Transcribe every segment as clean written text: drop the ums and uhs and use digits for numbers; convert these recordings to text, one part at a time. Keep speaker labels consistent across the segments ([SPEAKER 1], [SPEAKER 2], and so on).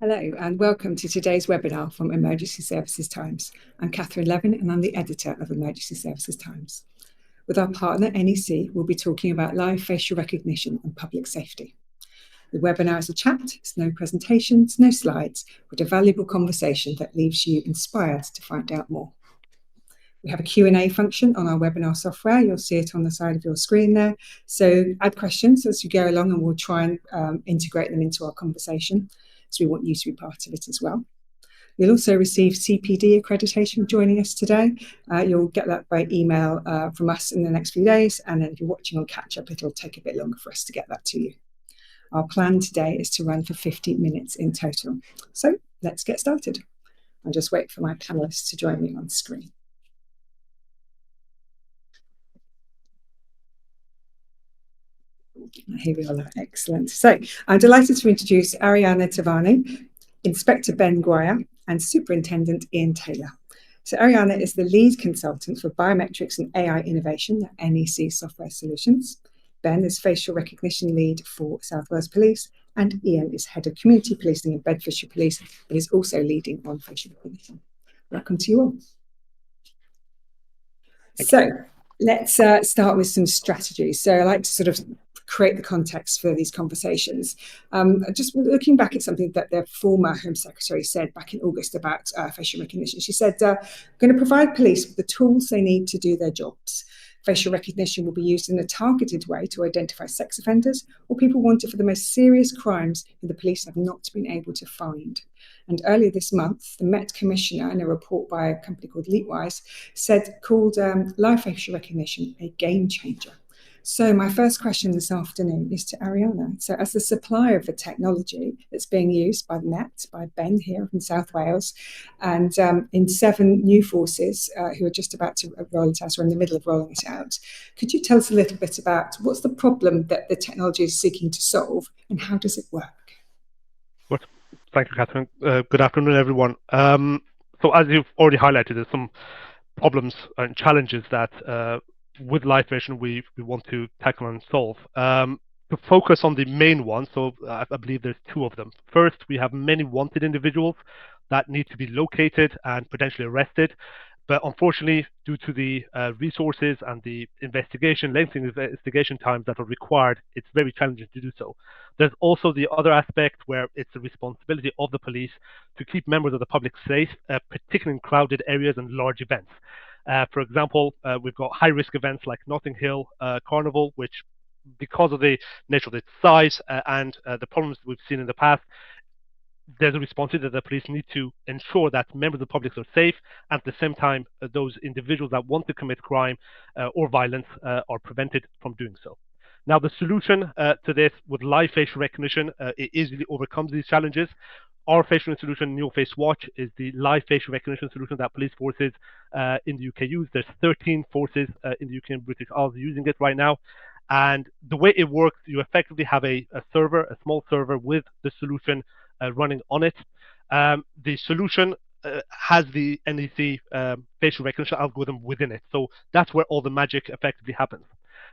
[SPEAKER 1] Hello and welcome to today's webinar from Emergency Services Times. I'm Catherine Levin and I'm the editor of Emergency Services Times. With our partner NEC, we'll be talking about live facial recognition and public safety. The webinar is a chat, it's no presentations, no slides, but a valuable conversation that leaves you inspired to find out more. We have a Q&A function on our webinar software. You'll see it on the side of your screen there. So add questions as you go along and we'll try and integrate them into our conversation. So we want you to be part of it as well. You'll also receive CPD accreditation joining us today. You'll get that by email from us in the next few days. And then if you're watching on catch up, it'll take a bit longer for us to get that to you. Our plan today is to run for 50 minutes in total. So let's get started. I'll just wait for my panelists to join me on screen. Here we are, excellent. So I'm delighted to introduce Aryana Tavanai, Inspector Ben Gwyer, and Superintendent Ian Taylor. So Aryana is the lead consultant for Biometrics and AI innovation at NEC Software Solutions. Ben is facial recognition lead for South Wales Police, and Ian is head of community policing in Bedfordshire Police, but is also leading on facial recognition. Welcome to you all. So let's start with some strategies. So I like to sort of create the context for these conversations. Just looking back at something that the former Home Secretary said back in August about facial recognition. She said, "We're going to provide police with the tools they need to do their jobs. Facial recognition will be used in a targeted way to identify sex offenders or people wanted for the most serious crimes that the police have not been able to find." And earlier this month, the Met Commissioner, in a report by a company called Leapwise, called live facial recognition a game changer. So my first question this afternoon is to Aryana. So as the supplier of the technology that's being used by the Met, by Ben here in South Wales, and in 7 new forces who are just about to roll it out or in the middle of rolling it out, could you tell us a little bit about what's the problem that the technology is seeking to solve and how does it work?
[SPEAKER 2] Well, thank you, Catherine. Good afternoon, everyone. So as you've already highlighted, there's some problems and challenges that with live vision we want to tackle and solve. To focus on the main one, so I believe there's 2 of them. First, we have many wanted individuals that need to be located and potentially arrested. But unfortunately, due to the resources and the lengthy investigation times that are required, it's very challenging to do so. There's also the other aspect where it's the responsibility of the police to keep members of the public safe, particularly in crowded areas and large events. For example, we've got high-risk events like Notting Hill Carnival, which, because of the nature of its size and the problems we've seen in the past, there's a responsibility that the police need to ensure that members of the public are safe, and at the same time, those individuals that want to commit crime or violence are prevented from doing so. Now, the solution to this with live facial recognition, it easily overcomes these challenges. Our facial solution, Neo Face Watch, is the live facial recognition solution that police forces in the UK use. There's 13 forces in the UK and British Isles using it right now. And the way it works, you effectively have a small server with the solution running on it. The solution has the NEC facial recognition algorithm within it. So that's where all the magic effectively happens.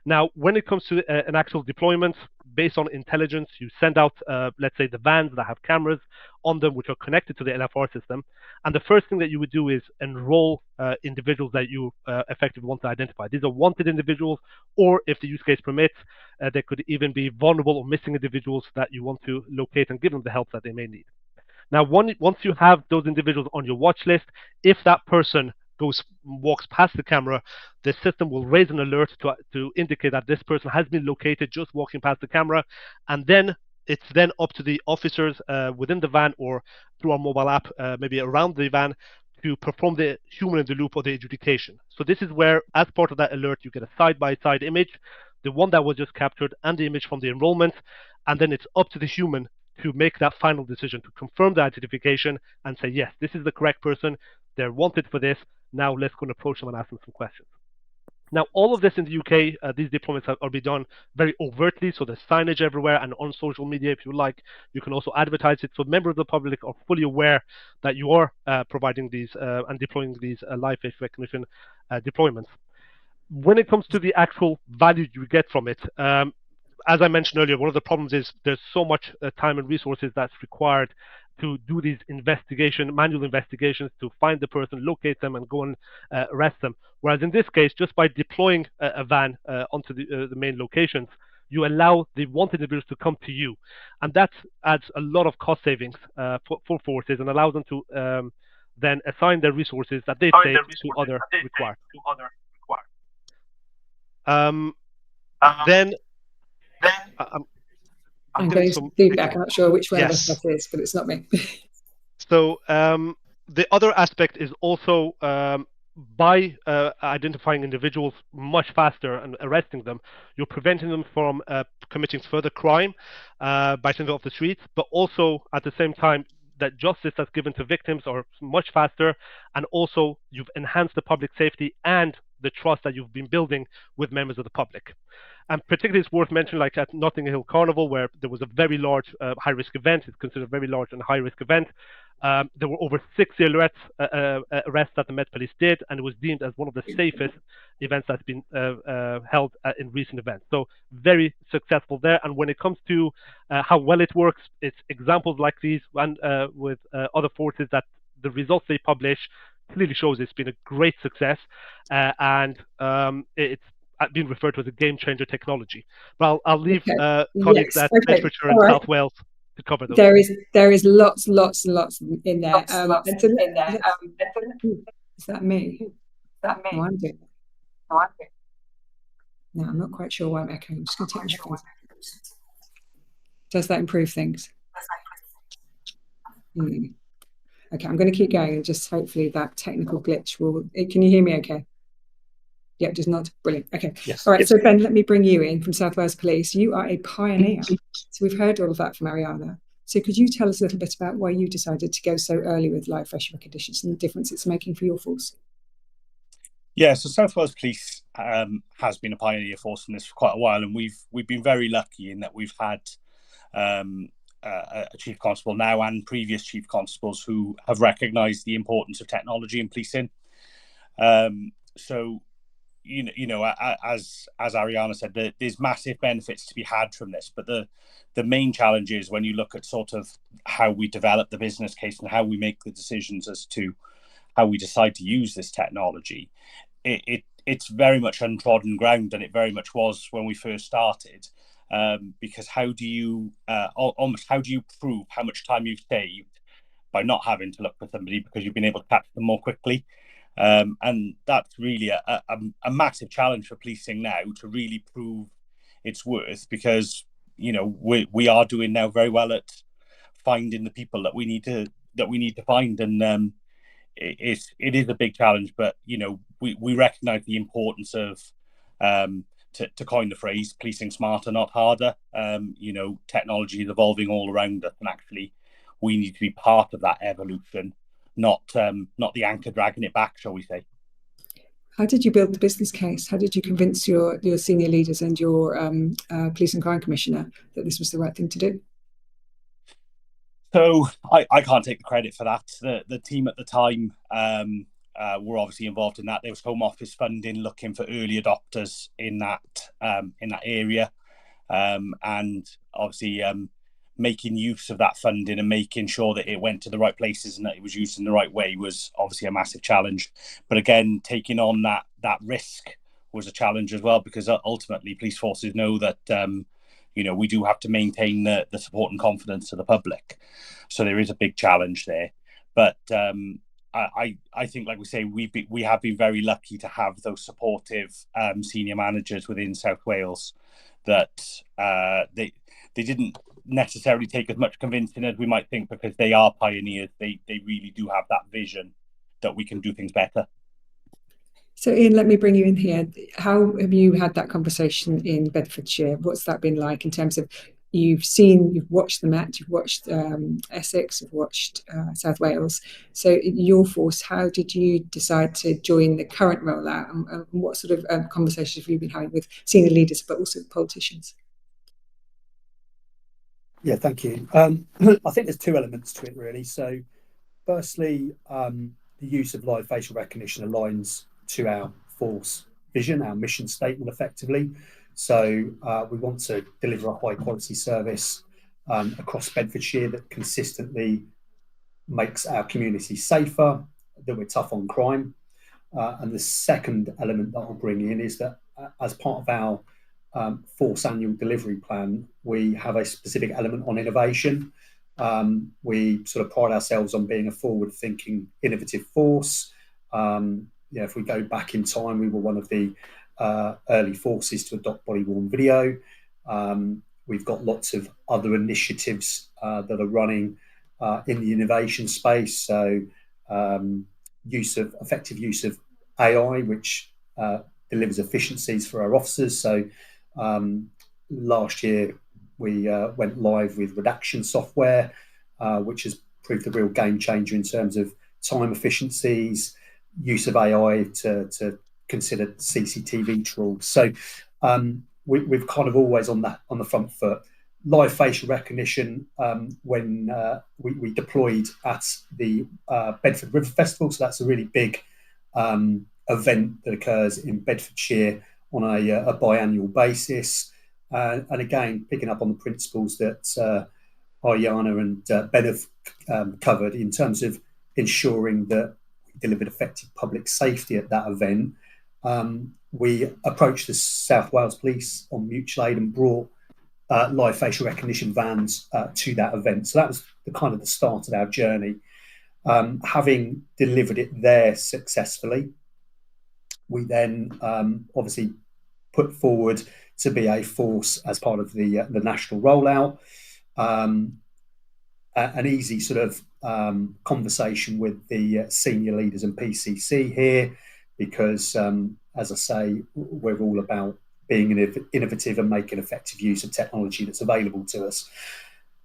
[SPEAKER 2] Now, when it comes to an actual deployment, based on intelligence, you send out, let's say, the vans that have cameras on them, which are connected to the LFR system. And the first thing that you would do is enroll individuals that you effectively want to identify. These are wanted individuals, or if the use case permits, there could even be vulnerable or missing individuals that you want to locate and give them the help that they may need. Now, once you have those individuals on your watch list, if that person walks past the camera, the system will raise an alert to indicate that this person has been located just walking past the camera, and then it's then up to the officers within the van or through our mobile app, maybe around the van, to perform the human in the loop or the adjudication. So this is where, as part of that alert, you get a side-by-side image, the one that was just captured and the image from the enrollment, and then it's up to the human to make that final decision, to confirm the identification and say, yes, this is the correct person, they're wanted for this, now let's go and approach them and ask them some questions. Now, all of this in the UK, these deployments are being done very overtly, so there's signage everywhere, and on social media, if you like, you can also advertise it, so members of the public are fully aware that you are providing these and deploying these live face recognition deployments. When it comes to the actual value you get from it, as I mentioned earlier, one of the problems is there's so much time and resources that's required to do these manual investigations to find the person, locate them, and go and arrest them. Whereas in this case, just by deploying a van onto the main locations, you allow the wanted individuals to come to you, and that adds a lot of cost savings for forces and allows them to then assign their resources that they've saved to other required. Then
[SPEAKER 1] I'm getting some feedback. I'm not sure which one of us that is, but it's not me.
[SPEAKER 2] So the other aspect is also by identifying individuals much faster and arresting them, you're preventing them from committing further crime by sending them off the streets, but also at the same time that justice that's given to victims are much faster, and also you've enhanced the public safety and the trust that you've been building with members of the public. And particularly it's worth mentioning, like at Notting Hill Carnival, where there was a very large high-risk event. It's considered a very large and high-risk event. There were over 60 arrests that the Met Police did, and it was deemed as one of the safest events that's been held in recent events. So very successful there. And when it comes to how well it works, it's examples like these and with other forces that the results they publish clearly shows it's been a great success, and it's been referred to as a game-changer technology. But I'll leave colleagues at Bedfordshire and South Wales to cover those.
[SPEAKER 1] There is lots in there. Is that me? No, I'm doing it. No, I'm not quite sure why I'm echoing. I'm just going to take my things. Does that improve things? Okay, I'm going to keep going, and just hopefully that technical glitch will. Can you hear me okay? Yeah, just not brilliant. Okay.
[SPEAKER 3] Yes.
[SPEAKER 1] All right. So Ben, let me bring you in from South Wales Police. You are a pioneer. So we've heard all of that from Aryana. So could you tell us a little bit about why you decided to go so early with live facial recognition and the difference it's making for your force?
[SPEAKER 3] Yeah, so South Wales Police has been a pioneer force in this for quite a while, and we've been very lucky in that we've had a chief constable now and previous chief constables who have recognised the importance of technology in policing. So, you know, as Aryana said, there's massive benefits to be had from this, but the main challenge is when you look at sort of how we develop the business case and how we make the decisions as to how we decide to use this technology. It's very much untrodden ground, and it very much was when we first started. Because how do you prove how much time you've saved by not having to look for somebody because you've been able to catch them more quickly? And that's really a massive challenge for policing now, to really prove its worth, because you know we are doing now very well at finding the people that we need to find, and it is a big challenge. But you know we recognise the importance of to coin the phrase, policing smarter, not harder. You know, technology is evolving all around us, and actually we need to be part of that evolution, not the anchor dragging it back, shall we say.
[SPEAKER 1] How did you build the business case? How did you convince your senior leaders and your police and crime commissioner that this was the right thing to do?
[SPEAKER 3] So I can't take the credit for that. The team at the time were obviously involved in that. There was Home Office funding looking for early adopters in that area, and obviously making use of that funding and making sure that it went to the right places and that it was used in the right way was obviously a massive challenge. But again, taking on that risk was a challenge as well, because ultimately police forces know that you know we do have to maintain the support and confidence of the public. So there is a big challenge there. But I think, like we say, we have been very lucky to have those supportive senior managers within South Wales that they didn't necessarily take as much convincing as we might think, because they are pioneers. They really do have that vision that we can do things better.
[SPEAKER 1] So Ian, let me bring you in here. How have you had that conversation in Bedfordshire? What's that been like in terms of you've watched the Met, you've watched Essex, you've watched South Wales. So in your force, how did you decide to join the current rollout, and what sort of conversations have you been having with senior leaders, but also politicians?
[SPEAKER 4] Yeah, thank you. I think there's two elements to it, really. So firstly, the use of live facial recognition aligns to our force vision, our mission statement, effectively. So we want to deliver a high quality service across Bedfordshire that consistently makes our community safer, that we're tough on crime. And the second element that I'll bring in is that as part of our force annual delivery plan, we have a specific element on innovation. We sort of pride ourselves on being a forward-thinking, innovative force. If we go back in time, we were one of the early forces to adopt body-worn video. We've got lots of other initiatives that are running in the innovation space. So effective use of AI, which delivers efficiencies for our officers. So last year we went live with redaction software, which has proved a real game changer in terms of time efficiencies, use of AI to consider CCTV trawls. So we've kind of always on the front foot. Live facial recognition, when we deployed at the Bedford River Festival, so that's a really big event that occurs in Bedfordshire on a biannual basis. And again, picking up on the principles that Aryana and Ben have covered in terms of ensuring that we delivered effective public safety at that event. We approached the South Wales Police on mutual aid and brought live facial recognition vans to that event. So that was the start of our journey. Having delivered it there successfully, we then obviously put forward to be a force as part of the national rollout. An easy sort of conversation with the senior leaders and PCC here, because as I say, we're all about being innovative and making effective use of technology that's available to us.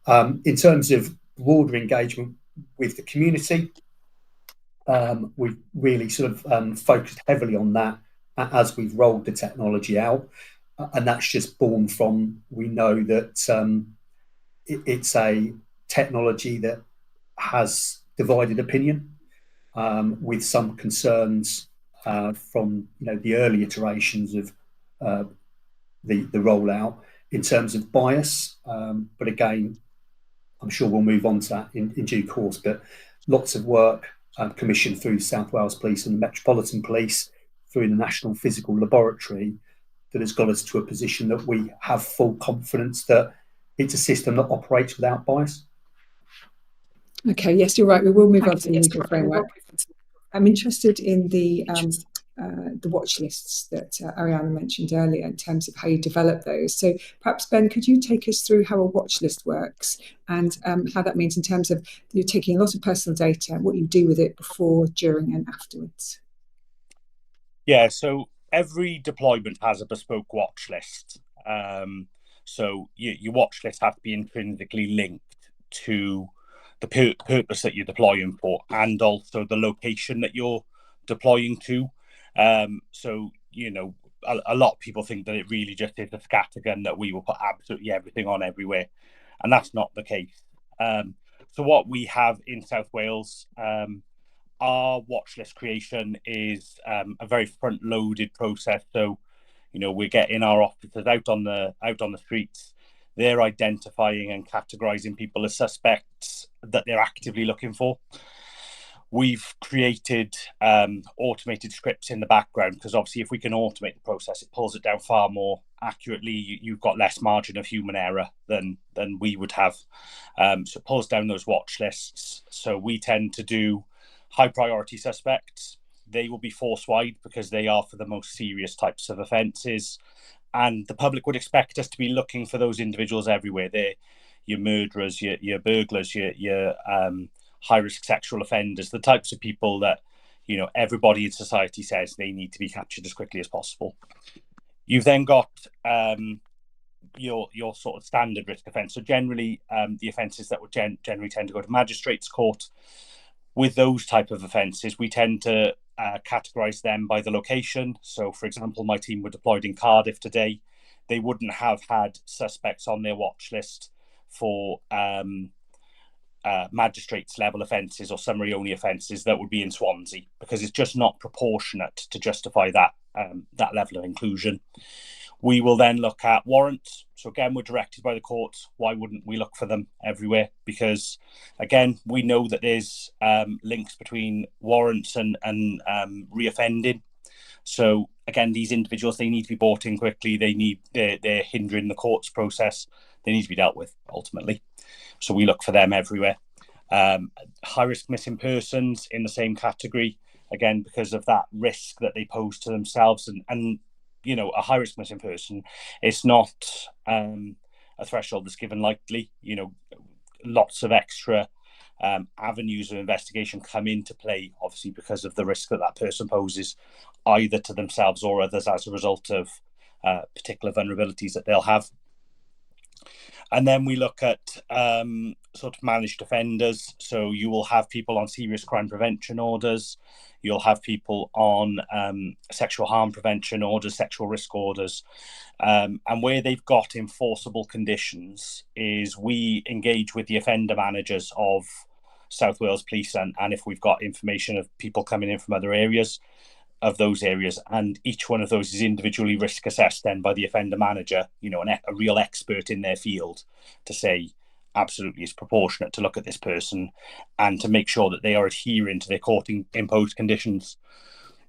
[SPEAKER 4] In terms of broader engagement with the community, we've really sort of focused heavily on that as we've rolled the technology out. And that's just born from, we know that it's a technology that has divided opinion, with some concerns from the early iterations of the rollout in terms of bias. But again, I'm sure we'll move on to that in due course. But lots of work commissioned through South Wales Police and the Metropolitan Police through the National Physical Laboratory that has got us to a position that we have full confidence that it's a system that operates without bias.
[SPEAKER 1] Okay, yes, you're right. We will move on to the legal framework. I'm interested in the watch lists that Aryana mentioned earlier in terms of how you develop those. So perhaps, Ben, could you take us through how a watch list works and how that means in terms of you're taking a lot of personal data, what you do with it before, during and afterwards?
[SPEAKER 3] Yeah, so every deployment has a bespoke watch list. So your watch list has to be intrinsically linked to the purpose that you're deploying for and also the location that you're deploying to. So, a lot of people think that it really just is a scattergun that we will put absolutely everything on everywhere. And that's not the case. So what we have in South Wales, our watch list creation is a very front-loaded process. So, we're getting our officers out on the streets. They're identifying and categorizing people as suspects that they're actively looking for. We've created automated scripts in the background because obviously if we can automate the process, it pulls it down far more accurately. You've got less margin of human error than we would have. So it pulls down those watch lists. So we tend to do high priority suspects. They will be force wide because they are for the most serious types of offences. And the public would expect us to be looking for those individuals everywhere. They're your murderers, your burglars, your high-risk sexual offenders, the types of people that, everybody in society says they need to be captured as quickly as possible. You've then got your sort of standard risk offence. So generally, the offences that would generally tend to go to magistrates' court. With those type of offences, we tend to categorise them by the location. So, for example, my team were deployed in Cardiff today. They wouldn't have had suspects on their watch list for magistrates level offences or summary only offences that would be in Swansea, because it's just not proportionate to justify that level of inclusion. We will then look at warrants. So again, we're directed by the courts. Why wouldn't we look for them everywhere? Because again, we know that there's links between warrants and reoffending. So again, these individuals, they need to be brought in quickly. They're hindering the courts process. They need to be dealt with ultimately. So we look for them everywhere. High risk missing persons in the same category, again, because of that risk that they pose to themselves. And you know, a high risk missing person, it's not a threshold that's given lightly. You know, lots of extra avenues of investigation come into play, obviously, because of the risk that that person poses, either to themselves or others as a result of particular vulnerabilities that they'll have. And then we look at sort of managed offenders. So you will have people on serious crime prevention orders. You'll have people on sexual harm prevention orders, sexual risk orders. And where they've got enforceable conditions is we engage with the offender managers of South Wales Police, and if we've got information of people coming in from other areas, of those areas, and each one of those is individually risk assessed then by the offender manager, you know, a real expert in their field, to say absolutely it's proportionate to look at this person and to make sure that they are adhering to their court imposed conditions.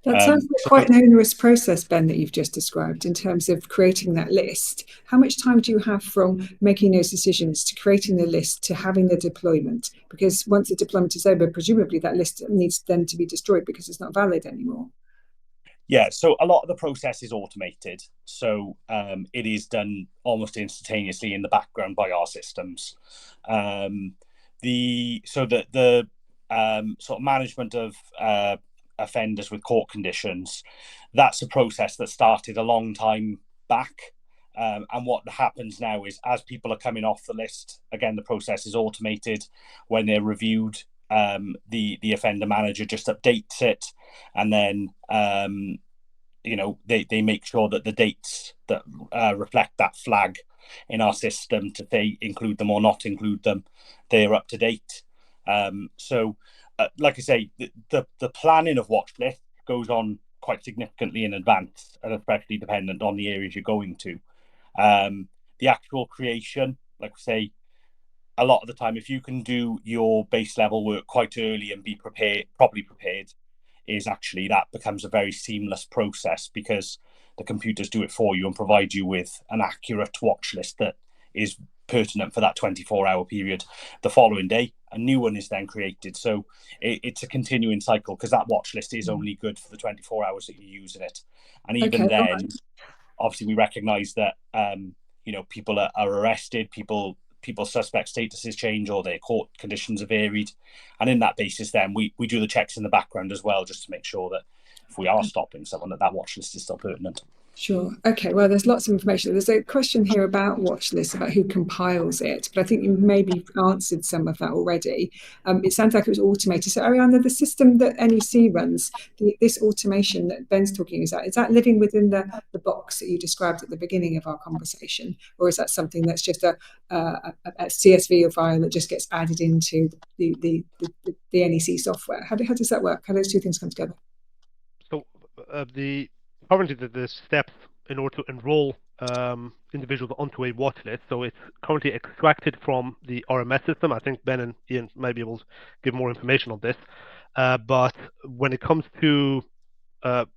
[SPEAKER 1] That sounds like quite an onerous process, Ben, that you've just described in terms of creating that list. How much time do you have from making those decisions to creating the list to having the deployment? Because once the deployment is over, presumably that list needs then to be destroyed because it's not valid anymore.
[SPEAKER 3] Yeah, so a lot of the process is automated. So it is done almost instantaneously in the background by our systems. The sort of management of offenders with court conditions, that's a process that started a long time back. And what happens now is, as people are coming off the list, again, the process is automated. When they're reviewed, the offender manager just updates it, and then you know, they make sure that the dates that reflect that flag in our system, to say include them or not include them, they're up to date. So like I say, the planning of watch list goes on quite significantly in advance, and especially dependent on the areas you're going to. The actual creation, like I say, a lot of the time, if you can do your base level work quite early and be properly prepared, is actually that becomes a very seamless process, because the computers do it for you and provide you with an accurate watch list that is pertinent for that 24-hour period. The following day, a new one is then created. So it's a continuing cycle, because that watch list is only good for the 24 hours that you're using it. And even then, obviously, we recognise that you know, people are arrested, people's suspect statuses change, or their court conditions are varied, and in that basis then we do the checks in the background as well, just to make sure that if we are stopping someone, that watch list is still pertinent.
[SPEAKER 1] Sure. Okay. Well, there's lots of information. There's a question here about watch lists, about who compiles it, but I think you maybe answered some of that already. It sounds like it was automated. So, Aryana, the system that NEC runs, this automation that Ben's talking, is that living within the box that you described at the beginning of our conversation, or is that something that's just a CSV file that just gets added into the NEC software? How does that work? How do those two things come together?
[SPEAKER 2] So currently the steps in order to enroll individuals onto a watch list, so it's currently extracted from the RMS system. I think Ben and Ian may be able to give more information on this, but when it comes to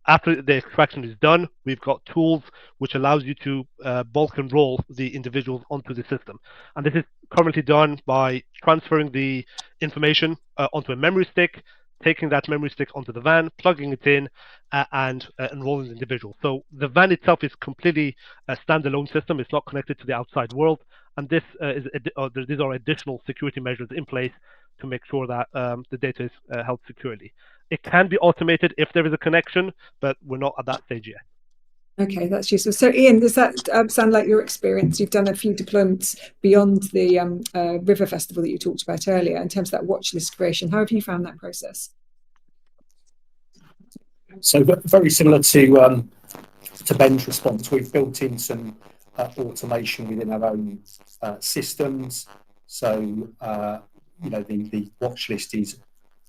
[SPEAKER 2] after the extraction is done, we've got tools which allows you to bulk enroll the individuals onto the system. And this is currently done by transferring the information onto a memory stick, taking that memory stick onto the van, plugging it in, and enrolling the individual. So the van itself is completely a standalone system. It's not connected to the outside world. And these are additional security measures in place to make sure that the data is held securely. It can be automated if there is a connection, but we're not at that stage yet.
[SPEAKER 1] Okay, that's useful. So, Ian, does that sound like your experience? You've done a few deployments beyond the River Festival that you talked about earlier in terms of that watch list creation. How have you found that process?
[SPEAKER 4] So very similar to Ben's response, we've built in some automation within our own systems. So you know, the watch list is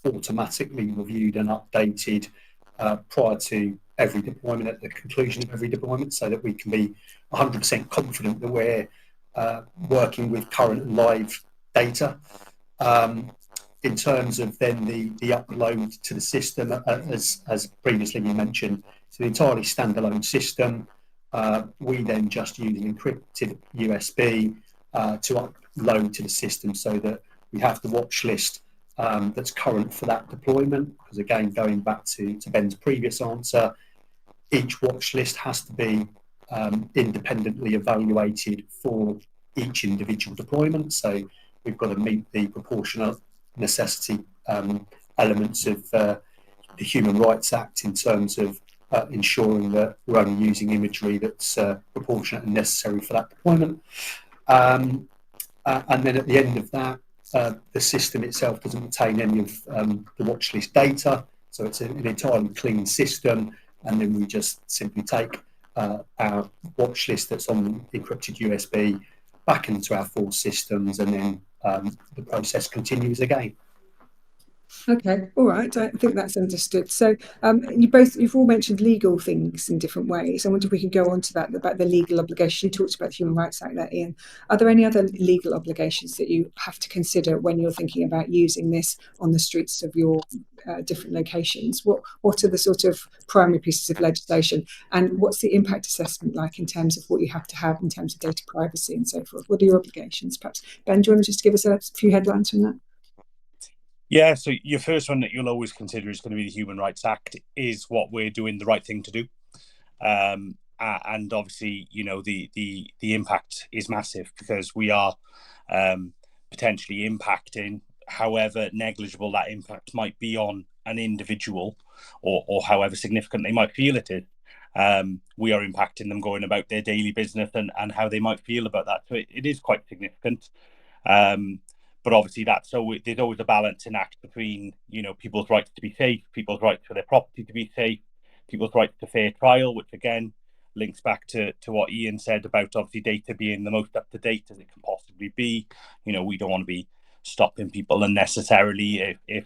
[SPEAKER 4] automatically reviewed and updated prior to every deployment, at the conclusion of every deployment, so that we can be 100% confident that we're working with current and live data. In terms of then the upload to the system, as previously you mentioned, it's an entirely standalone system. We then just use an encrypted USB to upload to the system, so that we have the watch list that's current for that deployment. Because again, going back to Ben's previous answer, each watch list has to be independently evaluated for each individual deployment. So we've got to meet the proportional necessity elements of the Human Rights Act in terms of ensuring that we're only using imagery that's proportionate and necessary for that deployment. And then at the end of that, the system itself doesn't retain any of the watch list data, so it's an entirely clean system. And then we just simply take our watch list that's on the encrypted USB back into our force systems, and then the process continues again.
[SPEAKER 1] Okay, all right. I think that's understood. So you've all mentioned legal things in different ways. I wonder if we could go on to that, about the legal obligation. You talked about the Human Rights Act there, Ian. Are there any other legal obligations that you have to consider when you're thinking about using this on the streets of your different locations? What are the sort of primary pieces of legislation, and what's the impact assessment like in terms of what you have to have in terms of data privacy and so forth? What are your obligations? Perhaps, Ben, do you want to just give us a few headlines from that?
[SPEAKER 3] Yeah, so your first one that you'll always consider is going to be the Human Rights Act. Is what we're doing the right thing to do? And obviously, you know, the impact is massive, because we are potentially impacting, however negligible that impact might be on an individual, or however significant they might feel it is. We are impacting them going about their daily business and how they might feel about that. So it is quite significant. But obviously, there's always a balancing act between, you know, people's rights to be safe, people's rights for their property to be safe, people's rights to fair trial, which again links back to what Ian said about obviously data being the most up to date as it can possibly be. You know, we don't want to be stopping people unnecessarily if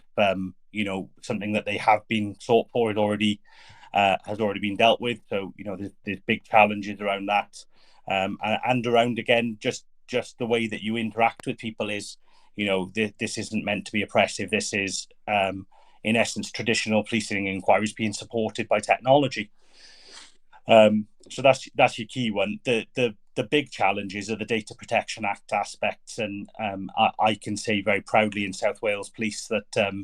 [SPEAKER 3] you know, something that they have been sought for has already been dealt with. So, you know, there's big challenges around that, and around, again, just the way that you interact with people is, you know, this isn't meant to be oppressive. This is, in essence, traditional policing inquiries being supported by technology. So that's your key one. The big challenges are the Data Protection Act aspects, and I can say very proudly in South Wales Police that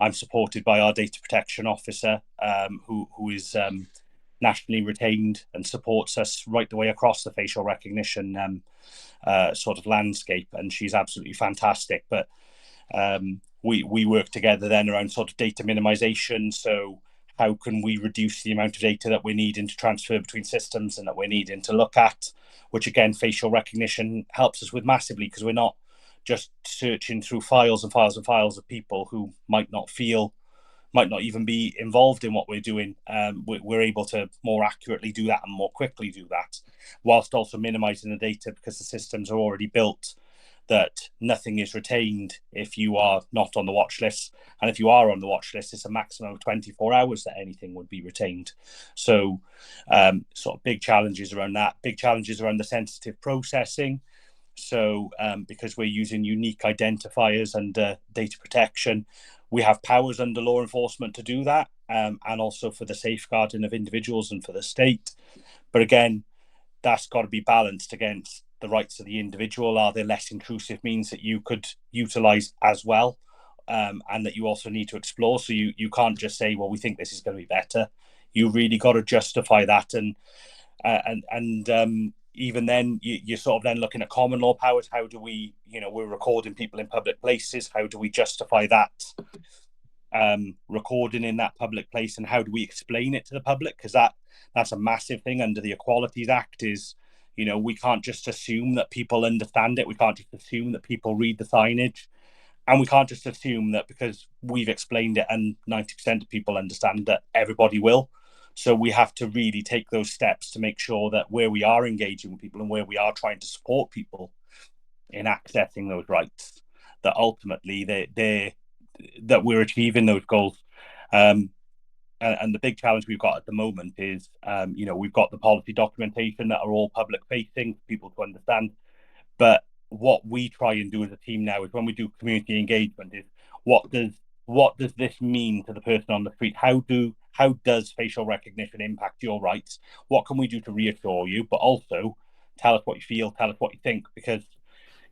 [SPEAKER 3] I'm supported by our data protection officer, who is nationally retained and supports us right the way across the facial recognition sort of landscape, and she's absolutely fantastic. But we work together then around sort of data minimization. So how can we reduce the amount of data that we're needing to transfer between systems and that we're needing to look at, which again, facial recognition helps us with massively, because we're not just searching through files and files and files of people who might not even be involved in what we're doing. We're able to more accurately do that and more quickly do that, whilst also minimizing the data, because the systems are already built that nothing is retained if you are not on the watch list. And if you are on the watch list, it's a maximum of 24 hours that anything would be retained. So sort of big challenges around that, big challenges around the sensitive processing. So because we're using unique identifiers under data protection, we have powers under law enforcement to do that, and also for the safeguarding of individuals and for the state. But again, that's got to be balanced against the rights of the individual. Are there less intrusive means that you could utilize as well, and that you also need to explore? So you can't just say, well, we think this is going to be better. You really got to justify that, and even then, you're sort of then looking at common law powers. How do we, you know, we're recording people in public places. How do we justify that recording in that public place, and how do we explain it to the public? Because that's a massive thing under the Equalities Act. Is, you know, we can't just assume that people understand it. We can't just assume that people read the signage, and we can't just assume that because we've explained it and 90% of people understand that everybody will. So we have to really take those steps to make sure that where we are engaging with people and where we are trying to support people in accessing those rights, that ultimately that we're achieving those goals. and the big challenge we've got at the moment is, we've got the policy documentation that are all public facing for people to understand. But what we try and do as a team now is when we do community engagement is what does this mean to the person on the street? How does facial recognition impact your rights? What can we do to reassure you? But also tell us what you feel, tell us what you think, because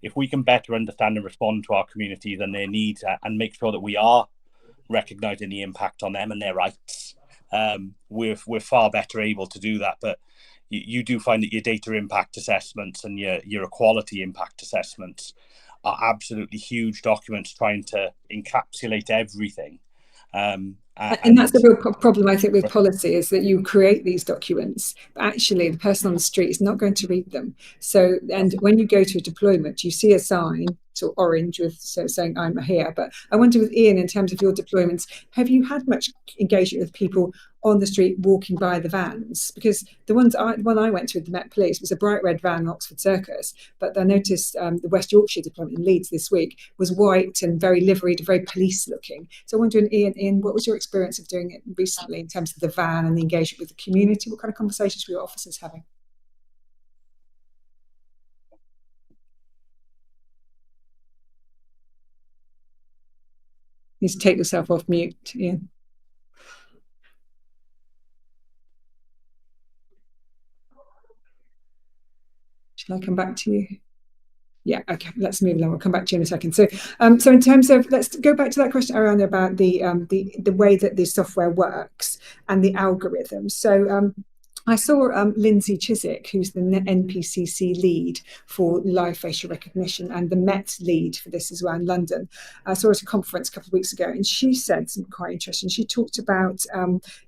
[SPEAKER 3] if we can better understand and respond to our communities and their needs and make sure that we are recognizing the impact on them and their rights, we're far better able to do that. But you do find that your data impact assessments and your equality impact assessments are absolutely huge documents trying to encapsulate everything.
[SPEAKER 1] And that's the real problem, I think, with policy, is that you create these documents, but actually the person on the street is not going to read them. So, and when you go to a deployment, you see a sign, sort of orange, with saying I'm here. But I wonder with Ian, in terms of your deployments, have you had much engagement with people on the street walking by the vans? Because the one I went to with the Met Police was a bright red van, Oxford Circus, but I noticed the West Yorkshire deployment in Leeds this week was white and very liveried, very police looking. So I wonder, Ian, what was your experience of doing it recently in terms of the van and the engagement with the community? What kind of conversations were your officers having? You need to take yourself off mute, Ian. Shall I come back to you? Yeah, okay, let's move along. I'll come back to you in a second. So, so in terms of, let's go back to that question, Aryana, about the way that the software works and the algorithms. So, I saw Lindsay Chiswick, who's the NPCC lead for live facial recognition and the Met lead for this as well in London. I saw her at a conference a couple of weeks ago, and she said something quite interesting. She talked about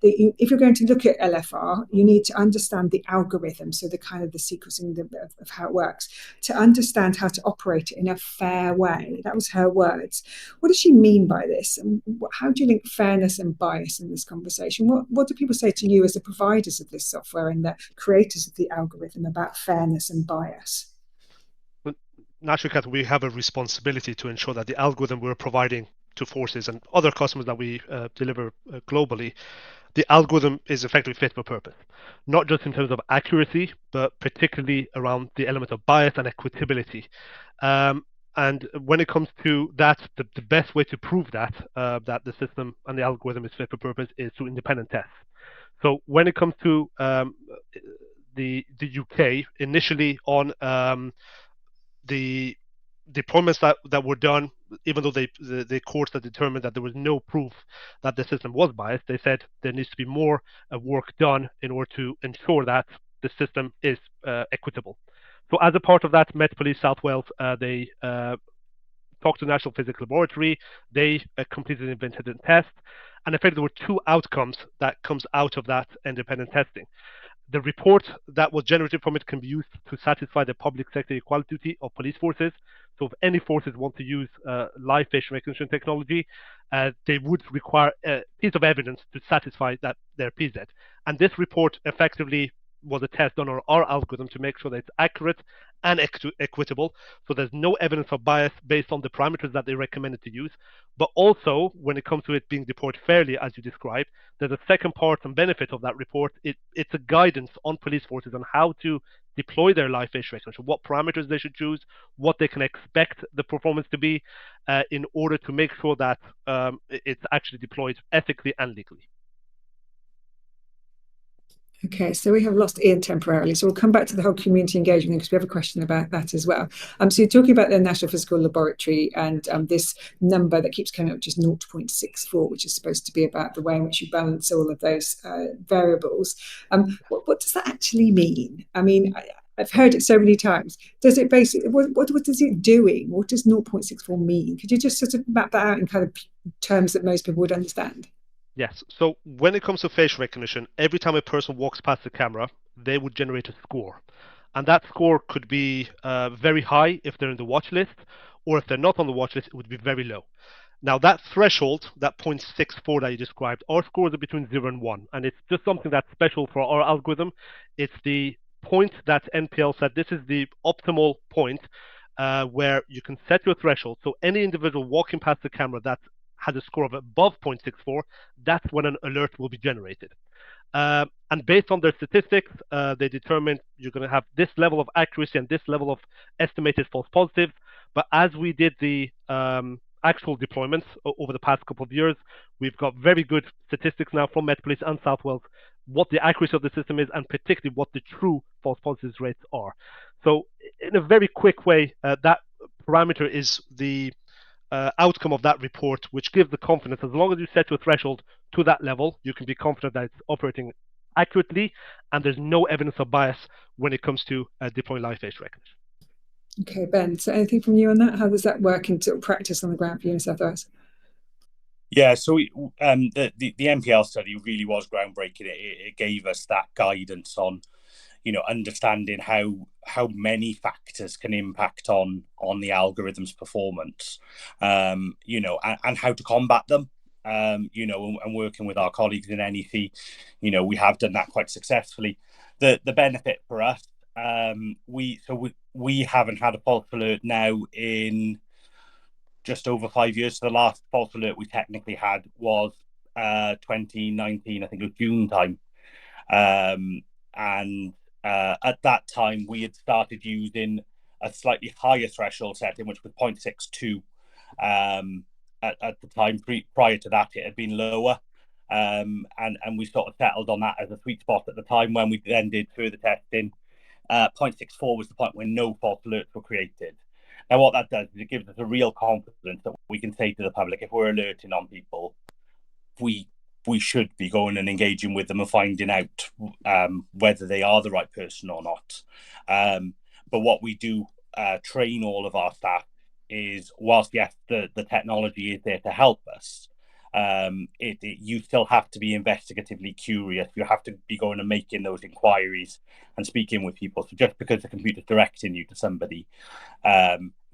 [SPEAKER 1] if you're going to look at LFR, you need to understand the algorithm, so the kind of the sequencing of how it works, to understand how to operate it in a fair way. That was her words. What does she mean by this? And how do you link fairness and bias in this conversation? What do people say to you as the providers of this software and the creators of the algorithm about fairness and bias?
[SPEAKER 2] Well, naturally, Kat, we have a responsibility to ensure that the algorithm we're providing to forces and other customers that we deliver globally, the algorithm is effectively fit for purpose, not just in terms of accuracy, but particularly around the element of bias and equitability. And when it comes to that, the best way to prove that that the system and the algorithm is fit for purpose is through independent tests. So when it comes to the UK, initially on the deployments that were done, even though the courts that determined that there was no proof that the system was biased, they said there needs to be more work done in order to ensure that the system is equitable. So as a part of that, Met Police South Wales, they talked to the National Physical Laboratory, they completed an independent test, and in fact there were two outcomes that comes out of that independent testing. The report that was generated from it can be used to satisfy the public sector equality duty of police forces. So if any forces want to use live facial recognition technology, they would require a piece of evidence to satisfy that their PZ. And this report effectively was a test done on our algorithm to make sure that it's accurate and equitable. So there's no evidence of bias based on the parameters that they recommended to use. But also, when it comes to it being deployed fairly, as you described, there's a second part and benefit of that report. It's a guidance on police forces on how to deploy their live facial recognition, what parameters they should choose, what they can expect the performance to be in order to make sure that it's actually deployed ethically and legally.
[SPEAKER 1] Okay, so we have lost Ian temporarily, so we'll come back to the whole community engagement because we have a question about that as well. So you're talking about the National Physical Laboratory and this number that keeps coming up, which is 0.64, which is supposed to be about the way in which you balance all of those variables. What does that actually mean? I mean, I've heard it so many times. Does it basically, what is it doing? What does 0.64 mean? Could you just sort of map that out in kind of terms that most people would understand?
[SPEAKER 2] Yes. So when it comes to facial recognition, every time a person walks past the camera, they would generate a score. And that score could be very high if they're in the watch list, or if they're not on the watch list, it would be very low. Now that threshold, that 0.64 that you described, our scores are between 0 and 1. And it's just something that's special for our algorithm. It's the point that NPL said this is the optimal point where you can set your threshold. So any individual walking past the camera that has a score of above 0.64, that's when an alert will be generated. And based on their statistics, they determined you're going to have this level of accuracy and this level of estimated false positives. But as we did the actual deployments over the past couple of years, we've got very good statistics now from Met Police and South Wales, what the accuracy of the system is, and particularly what the true false positives rates are. So in a very quick way, that parameter is the outcome of that report, which gives the confidence. As long as you set your threshold to that level, you can be confident that it's operating accurately, and there's no evidence of bias when it comes to deploying live facial recognition.
[SPEAKER 1] Okay, Ben, so anything from you on that? How does that work in sort of practice on the ground for you in South Wales?
[SPEAKER 3] Yeah, so the NPL study really was groundbreaking. It gave us that guidance on, understanding how many factors can impact on the algorithm's performance, and how to combat them. And working with our colleagues in NEC, we have done that quite successfully. The benefit for us, we haven't had a false alert now in just over 5 years. So the last false alert we technically had was 2019, I think it was June time. And at that time, we had started using a slightly higher threshold setting, which was 0.62. At the time, prior to that, it had been lower. And we sort of settled on that as a sweet spot at the time. When we then did further testing, 0.64 was the point where no false alerts were created. Now, what that does is it gives us a real confidence that we can say to the public, if we're alerting on people, we should be going and engaging with them and finding out whether they are the right person or not. But what we do train all of our staff is, whilst yes, the technology is there to help us, you still have to be investigatively curious. You have to be going and making those inquiries and speaking with people. So just because the computer's directing you to somebody,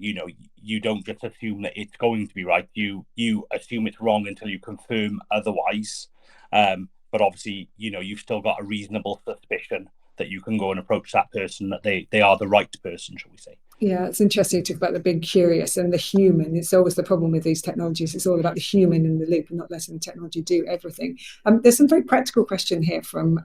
[SPEAKER 3] you don't just assume that it's going to be right. You assume it's wrong until you confirm otherwise. But obviously, you've still got a reasonable suspicion that you can go and approach that person, that they are the right person, shall we say.
[SPEAKER 1] Yeah, it's interesting to talk about the being curious and the human. It's always the problem with these technologies. It's all about the human in the loop and not letting the technology do everything. There's some very practical question here from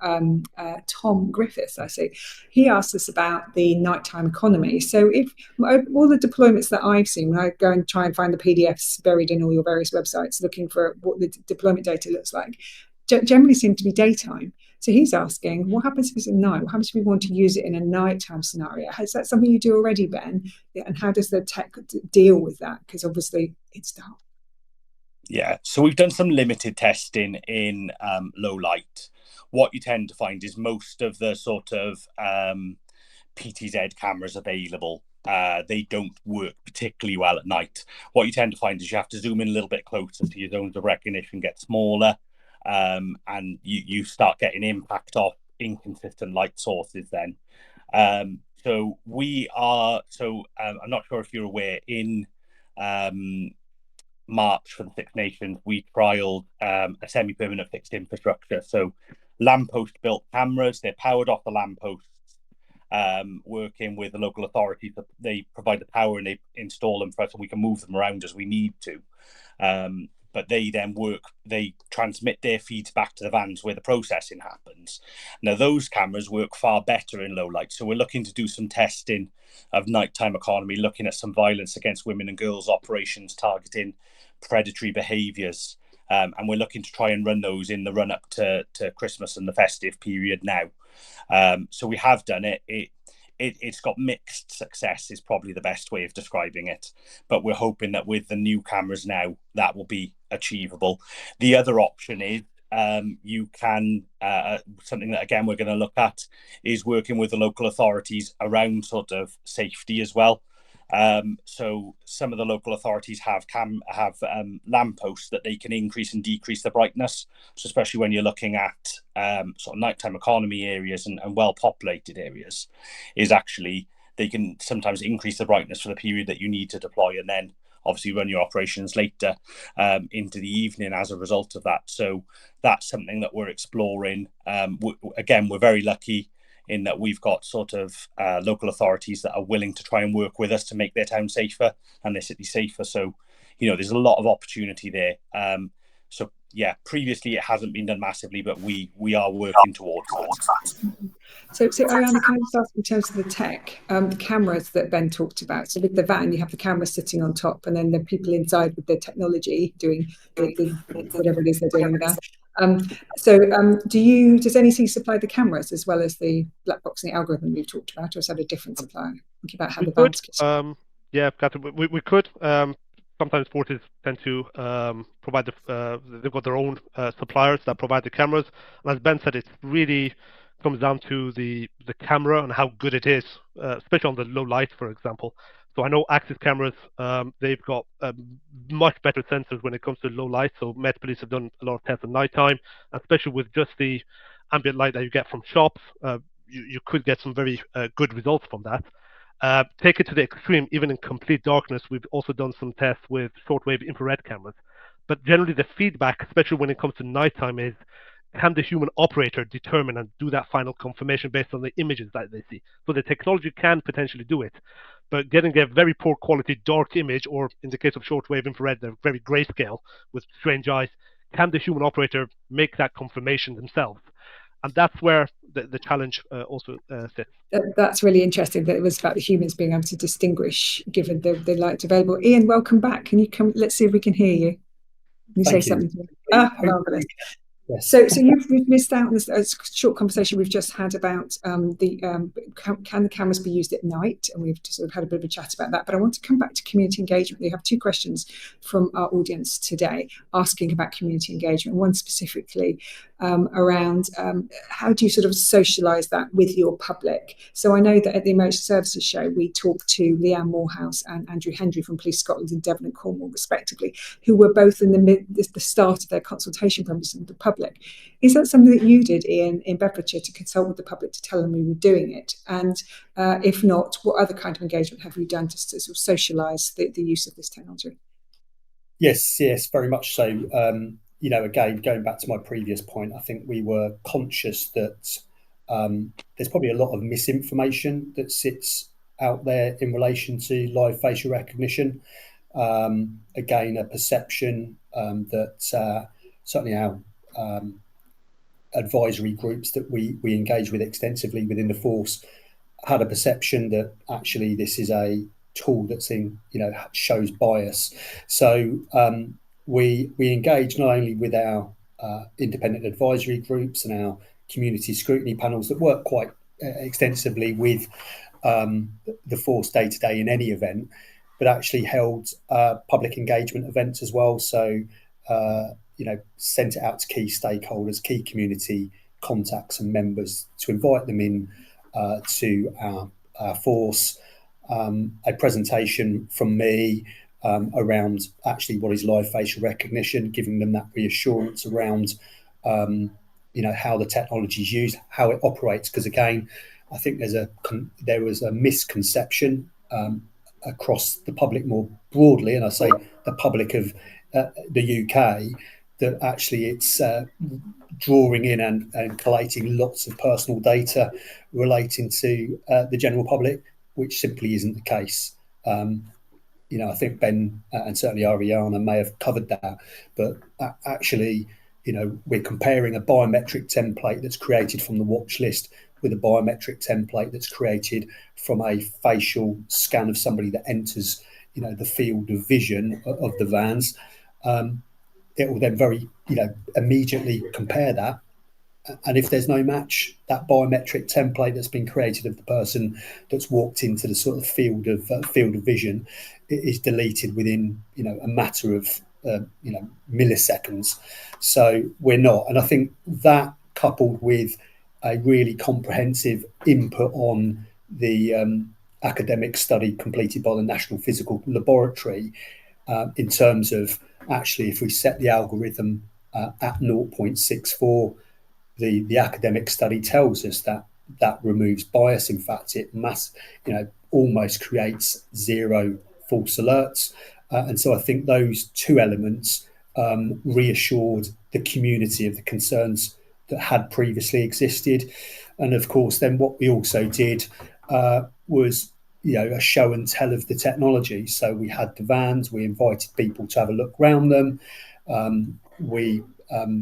[SPEAKER 1] Tom Griffiths, I see. He asked us about the nighttime economy. So if all the deployments that I've seen, when I go and try and find the PDFs buried in all your various websites, looking for what the deployment data looks like, generally seem to be daytime. So he's asking, what happens if it's at night? What happens if we want to use it in a nighttime scenario? Is that something you do already, Ben? Yeah, and how does the tech deal with that? Because obviously it's dark.
[SPEAKER 3] Yeah, so we've done some limited testing in low light. What you tend to find is most of the sort of PTZ cameras available, they don't work particularly well at night. What you tend to find is you have to zoom in a little bit closer to your zones of recognition, get smaller, and you start getting impact off inconsistent light sources then. So I'm not sure if you're aware, in March for the Six Nations, we trialled a semi-permanent fixed infrastructure. So lamppost built cameras, they're powered off the lampposts, working with the local authorities. They provide the power and they install them for us, and we can move them around as we need to. But they then they transmit their feeds back to the vans where the processing happens. Now, those cameras work far better in low light. So we're looking to do some testing of nighttime economy, looking at some violence against women and girls operations targeting predatory behaviours. And we're looking to try and run those in the run-up to Christmas and the festive period now. So we have done it. It's got mixed success is probably the best way of describing it. But we're hoping that with the new cameras now, that will be achievable. The other option is you can, something that again we're going to look at, is working with the local authorities around sort of safety as well. So some of the local authorities have lampposts that they can increase and decrease the brightness. So especially when you're looking at sort of nighttime economy areas and well-populated areas, is actually they can sometimes increase the brightness for the period that you need to deploy, and then obviously run your operations later into the evening as a result of that. So that's something that we're exploring. Again, we're very lucky in that we've got sort of local authorities that are willing to try and work with us to make their town safer and their city safer. So there's a lot of opportunity there. So yeah, previously it hasn't been done massively, but we are working towards that.
[SPEAKER 1] So Aryana, can I just ask in terms of the tech, the cameras that Ben talked about? So with the van, you have the camera sitting on top, and then the people inside with the technology doing whatever it is they're doing in the van. Does NEC supply the cameras as well as the black box and the algorithm you've talked about, or is that a different supplier? Thinking about how the vans
[SPEAKER 2] yeah, we could. Sometimes forces tend to provide they've got their own suppliers that provide the cameras. And as Ben said, it really comes down to the camera and how good it is, especially on the low light, for example. So I know Axis cameras, they've got much better sensors when it comes to low light. So Met Police have done a lot of tests at night time, especially with just the ambient light that you get from shops. You could get some very good results from that. Take it to the extreme, even in complete darkness, we've also done some tests with shortwave infrared cameras. But generally the feedback, especially when it comes to nighttime, is can the human operator determine and do that final confirmation based on the images that they see? So the technology can potentially do it, but getting a very poor quality dark image, or in the case of shortwave infrared, they're very grayscale with strange eyes, can the human operator make that confirmation themselves? And that's where the challenge also sits.
[SPEAKER 1] That's really interesting that it was about the humans being able to distinguish given the light available. Ian, welcome back. Can you come? Let's see if we can hear you. Can you say something? Marvelous. Yes. So you've missed out on this short conversation we've just had about can the cameras be used at night, and we've sort of had a bit of a chat about that. But I want to come back to community engagement. We have two questions from our audience today asking about community engagement. One specifically around how do you sort of socialise that with your public? So I know that at the Emergency Services Show we talked to Leanne Morehouse and Andrew Hendry from Police Scotland in Devon and Cornwall respectively, who were both in the start of their consultation process with the public. Is that something that you did, Ian, in Bedfordshire, to consult with the public to tell them we were doing it? And if not, what other kind of engagement have you done to sort of socialise the use of this technology?
[SPEAKER 4] Yes, very much so. Again, going back to my previous point, I think we were conscious that there's probably a lot of misinformation that sits out there in relation to live facial recognition. Again, a perception that certainly our advisory groups that we engage with extensively within the force had a perception that actually this is a tool that's shows bias. So we engage not only with our independent advisory groups and our community scrutiny panels that work quite extensively with the force day to day in any event, but actually held public engagement events as well. So sent it out to key stakeholders, key community contacts and members to invite them in to our force. A presentation from me around actually what is live facial recognition, giving them that reassurance around how the technology is used, how it operates. Because again, I think there was a misconception across the public more broadly, and I say the public of the UK, that actually it's drawing in and collating lots of personal data relating to the general public, which simply isn't the case. I think Ben and certainly Aryana may have covered that, but actually, we're comparing a biometric template that's created from the watch list with a biometric template that's created from a facial scan of somebody that enters, the field of vision of the vans. It will then very, immediately compare that. And if there's no match, that biometric template that's been created of the person that's walked into the sort of field of vision is deleted within, a matter of, milliseconds. So we're not. And I think that, coupled with a really comprehensive input on the academic study completed by the National Physical Laboratory, in terms of actually if we set the algorithm at 0.64, the academic study tells us that removes bias. In fact, it almost creates zero false alerts. And so I think those two elements reassured the community of the concerns that had previously existed. And of course, then what we also did was a show and tell of the technology. So we had the vans, we invited people to have a look around them, we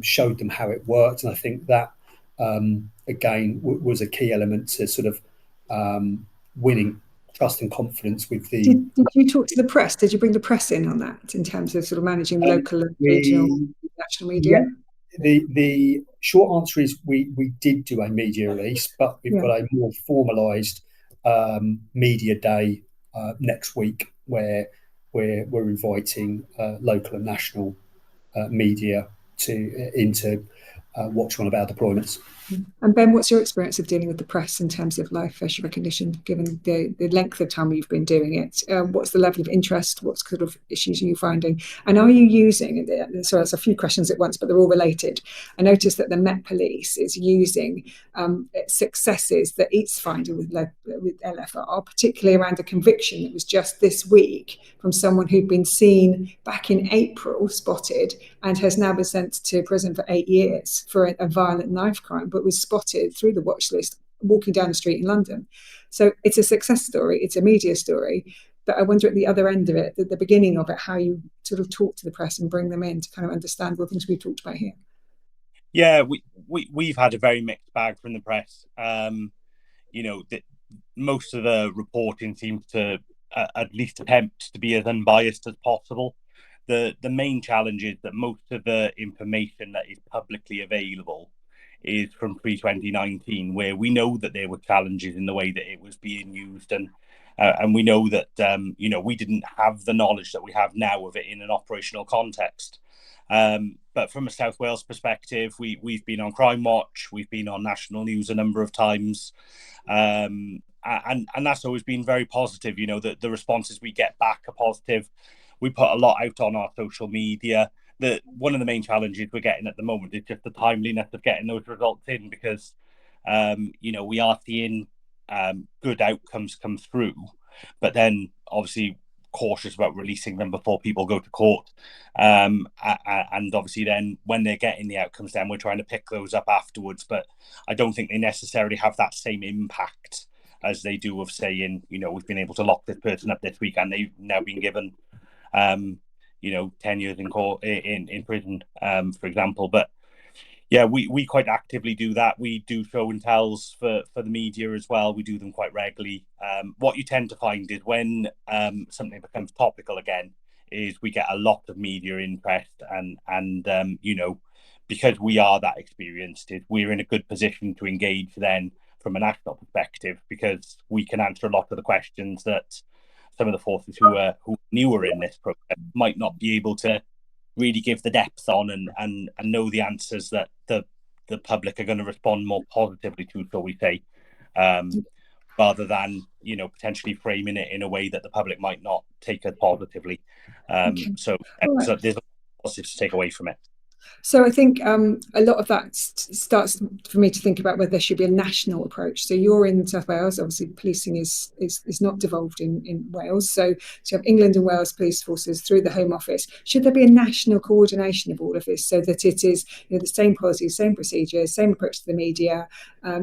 [SPEAKER 4] showed them how it worked, and I think that again was a key element to sort of winning trust and confidence with the.
[SPEAKER 1] Did you talk to the press? Did you bring the press in on that in terms of sort of managing the local, regional, national media?
[SPEAKER 4] Yeah. The short answer is we did do a media release, but we've got a more formalised media day next week where we're inviting local and national media into watch one of our deployments.
[SPEAKER 1] And Ben, what's your experience of dealing with the press in terms of live facial recognition, given the length of time you've been doing it? What's the level of interest? What sort of issues are you finding? And are you using, so that's a few questions at once, but they're all related. I noticed that the Met Police is using successes that it's finding with LFR, particularly around a conviction that was just this week from someone who'd been seen back in April, spotted, and has now been sent to prison for 8 years for a violent knife crime, but was spotted through the watch list walking down the street in London. So it's a success story, it's a media story, but I wonder at the other end of it, at the beginning of it, how you sort of talk to the press and bring them in to kind of understand what things we've talked about here.
[SPEAKER 3] Yeah, we've had a very mixed bag from the press. Most of the reporting seems to at least attempt to be as unbiased as possible. The main challenge is that most of the information that is publicly available is from pre-2019, where we know that there were challenges in the way that it was being used, and we know that we didn't have the knowledge that we have now of it in an operational context. But from a South Wales perspective, we've been on Crime Watch, we've been on national news a number of times, and that's always been very positive. The responses we get back are positive. We put a lot out on our social media. One of the main challenges we're getting at the moment is just the timeliness of getting those results in, because we are seeing good outcomes come through, but then obviously cautious about releasing them before people go to court, and obviously then when they're getting the outcomes, then we're trying to pick those up afterwards. But I don't think they necessarily have that same impact as they do of saying, we've been able to lock this person up this week and they've now been given 10 years in court, in prison, for example. But yeah, we quite actively do that. We do show and tells for the media as well. We do them quite regularly. What you tend to find is when something becomes topical again, is we get a lot of media interest, and because we are that experienced, we're in a good position to engage then from a national perspective, because we can answer a lot of the questions that some of the forces who are newer in this process might not be able to really give the depth on and know the answers that the public are going to respond more positively to, shall we say, rather than potentially framing it in a way that the public might not take it positively. So there's a lot of positives to take away from it.
[SPEAKER 1] So I think a lot of that starts for me to think about whether there should be a national approach. So you're in South Wales, obviously policing is not devolved in Wales. So you have England and Wales police forces through the Home Office. Should there be a national coordination of all of this so that it is the same policies, same procedures, same approach to the media,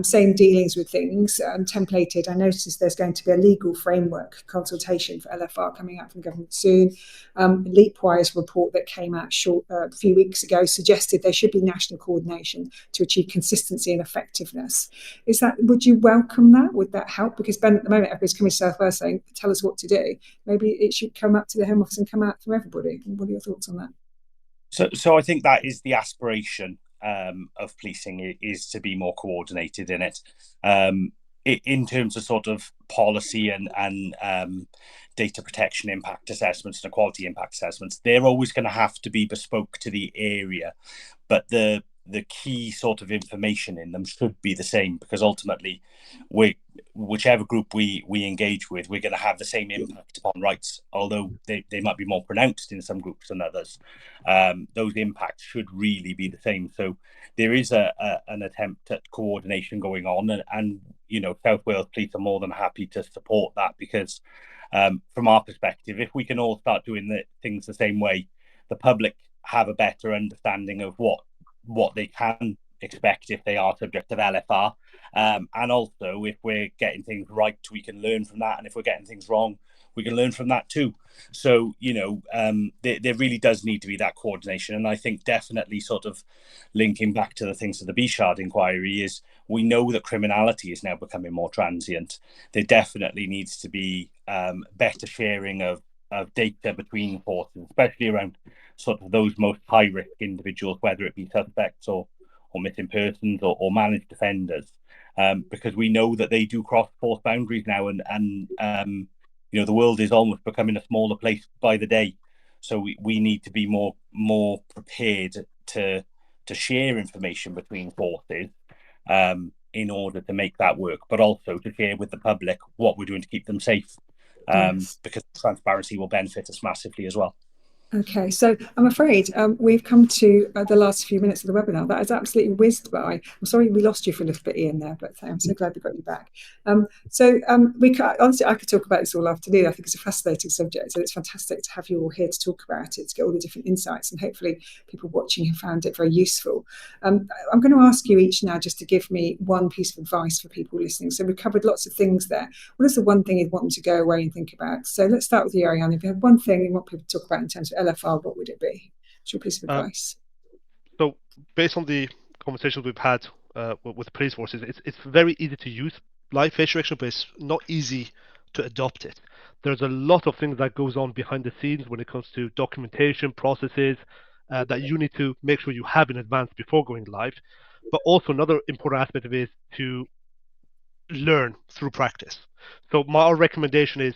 [SPEAKER 1] same dealings with things, templated? I noticed there's going to be a legal framework consultation for LFR coming out from government soon. Leapwire's report that came out a few weeks ago suggested there should be national coordination to achieve consistency and effectiveness. Would you welcome that? Would that help? Because Ben, at the moment, everybody's coming to South Wales saying, tell us what to do. Maybe it should come up to the Home Office and come out from everybody. What are your thoughts on that?
[SPEAKER 3] So I think that is the aspiration of policing, is to be more coordinated in it. In terms of sort of policy and data protection impact assessments and equality impact assessments, they're always going to have to be bespoke to the area, but the key sort of information in them should be the same, because ultimately whichever group we engage with, we're going to have the same impact upon rights, although they might be more pronounced in some groups than others. Those impacts should really be the same. So there is an attempt at coordination going on, and South Wales Police are more than happy to support that, because from our perspective, if we can all start doing things the same way, the public have a better understanding of what they can expect if they are subject of LFR. And also, if we're getting things right, we can learn from that. And if we're getting things wrong, we can learn from that too. So, there really does need to be that coordination. And I think definitely sort of linking back to the things of the B-Shard inquiry is we know that criminality is now becoming more transient. There definitely needs to be better sharing of data between forces, especially around sort of those most high-risk individuals, whether it be suspects or missing persons or managed offenders, because we know that they do cross force boundaries now, and the world is almost becoming a smaller place by the day. So we need to be more prepared to share information between forces in order to make that work, but also to share with the public what we're doing to keep them safe, because transparency will benefit us massively as well.
[SPEAKER 1] Okay, so I'm afraid we've come to the last few minutes of the webinar. That has absolutely whizzed by. I'm sorry we lost you for a little bit, Ian, there, but I'm so glad we got you back. Honestly, I could talk about this all afternoon. I think it's a fascinating subject, and it's fantastic to have you all here to talk about it, to get all the different insights, and hopefully people watching have found it very useful. I'm going to ask you each now just to give me one piece of advice for people listening. So we've covered lots of things there. What is the one thing you'd want them to go away and think about? So let's start with you, Aryana. If you had one thing you want people to talk about in terms of LFR, what would it be? What's your piece of advice?
[SPEAKER 2] So, based on the conversations we've had with police forces, it's very easy to use live facial recognition, but it's not easy to adopt it. There's a lot of things that goes on behind the scenes when it comes to documentation processes that you need to make sure you have in advance before going live. But also another important aspect of it is to learn through practice. So my recommendation is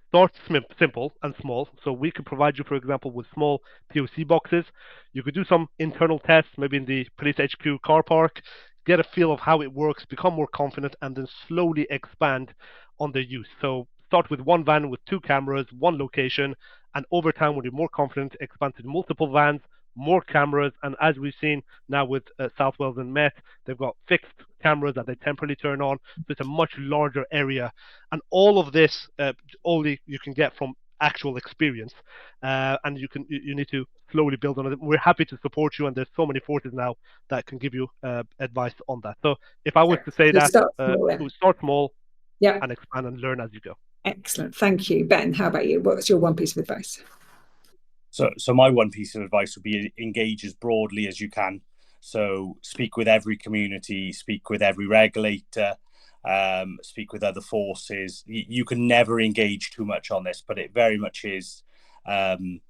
[SPEAKER 2] start simple and small. So we could provide you, for example, with small POC boxes. You could do some internal tests, maybe in the police HQ car park, get a feel of how it works, become more confident, and then slowly expand on the use. So start with one van with 2 cameras, 1 location, and over time, when you're more confident, expand to multiple vans, more cameras, and as we've seen now with South Wales and Met, they've got fixed cameras that they temporarily turn on, so it's a much larger area. And all of this only you can get from actual experience, and you need to slowly build on it. We're happy to support you, and there's so many forces now that can give you advice on that. So if I was to say that, start small,
[SPEAKER 1] yeah,
[SPEAKER 2] and expand and learn as you go.
[SPEAKER 1] Excellent, thank you. Ben, how about you? What's your one piece of advice?
[SPEAKER 3] So my one piece of advice would be engage as broadly as you can. So speak with every community, speak with every regulator, speak with other forces. You can never engage too much on this, but it very much is, to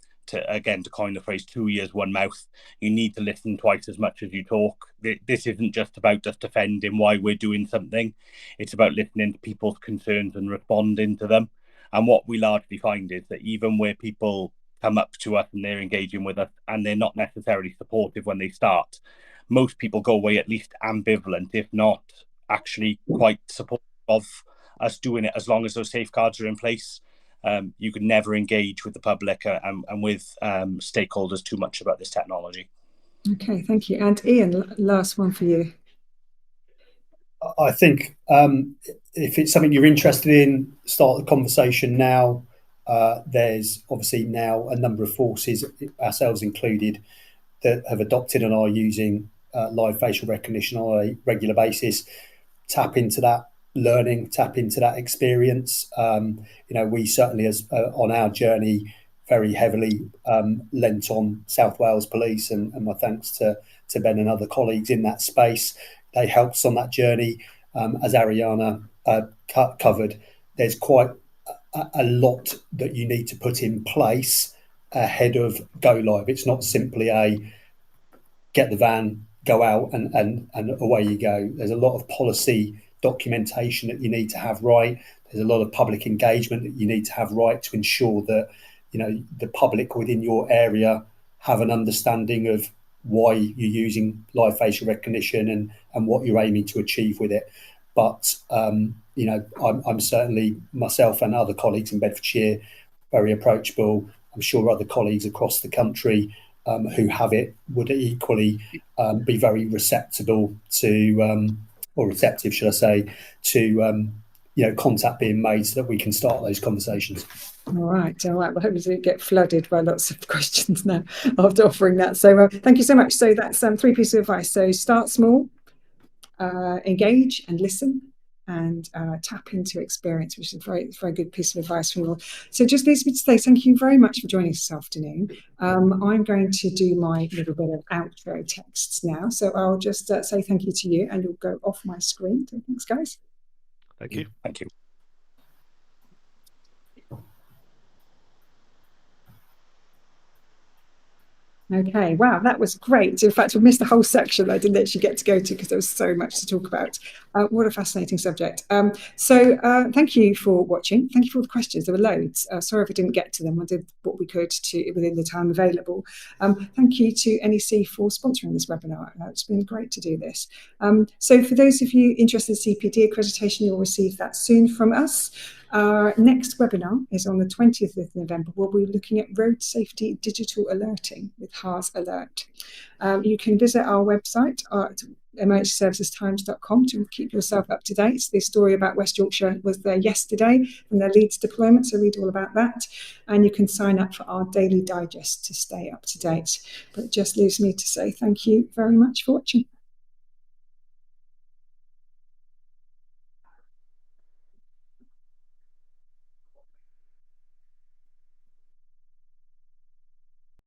[SPEAKER 3] coin the phrase, 2 ears, one mouth. You need to listen twice as much as you talk. This isn't just about just defending why we're doing something. It's about listening to people's concerns and responding to them. And what we largely find is that even where people come up to us and they're engaging with us and they're not necessarily supportive when they start, most people go away at least ambivalent, if not actually quite supportive of us doing it, as long as those safeguards are in place. You can never engage with the public and with stakeholders too much about this technology.
[SPEAKER 1] Okay, thank you. And Ian, last one for you.
[SPEAKER 4] I think if it's something you're interested in, start the conversation now. There's obviously now a number of forces, ourselves included, that have adopted and are using live facial recognition on a regular basis. Tap into that learning, tap into that experience. We certainly, as on our journey, very heavily lent on South Wales Police, and my thanks to Ben and other colleagues in that space. They helped us on that journey. As Aryana covered, there's quite a lot that you need to put in place ahead of go live. It's not simply a get the van, go out and away you go. There's a lot of policy documentation that you need to have right. There's a lot of public engagement that you need to have right to ensure that the public within your area have an understanding of why you're using live facial recognition and what you're aiming to achieve with it. But I'm certainly, myself and other colleagues in Bedfordshire, very approachable. I'm sure other colleagues across the country who have it would equally be very receptive, should I say, to contact being made so that we can start those conversations.
[SPEAKER 1] All right. Well, hopefully get flooded by lots of questions now after offering that. So thank you so much. So that's 3 pieces of advice. So start small, engage and listen, and tap into experience, which is a very, very good piece of advice from you all. So just leaves me to say thank you very much for joining us this afternoon. I'm going to do my little bit of outro texts now. So I'll just say thank you to you, and you'll go off my screen. So thanks, guys.
[SPEAKER 2] Thank you.
[SPEAKER 3] Thank you.
[SPEAKER 1] Okay, wow, that was great. In fact, we missed the whole section I didn't actually get to go to because there was so much to talk about. What a fascinating subject. So thank you for watching. Thank you for all the questions. There were loads. Sorry if I didn't get to them. I did what we could within the time available. Thank you to NEC for sponsoring this webinar. It's been great to do this. So for those of you interested in CPD accreditation, you'll receive that soon from us. Our next webinar is on the 20th of November. We'll be looking at road safety digital alerting with HARS Alert. You can visit our website at emergencyservicestimes.com to keep yourself up to date. The story about West Yorkshire was there yesterday from their Leeds deployment, so read all about that. And you can sign up for our daily digest to stay up to date. But it just leaves me to say thank you very much for watching.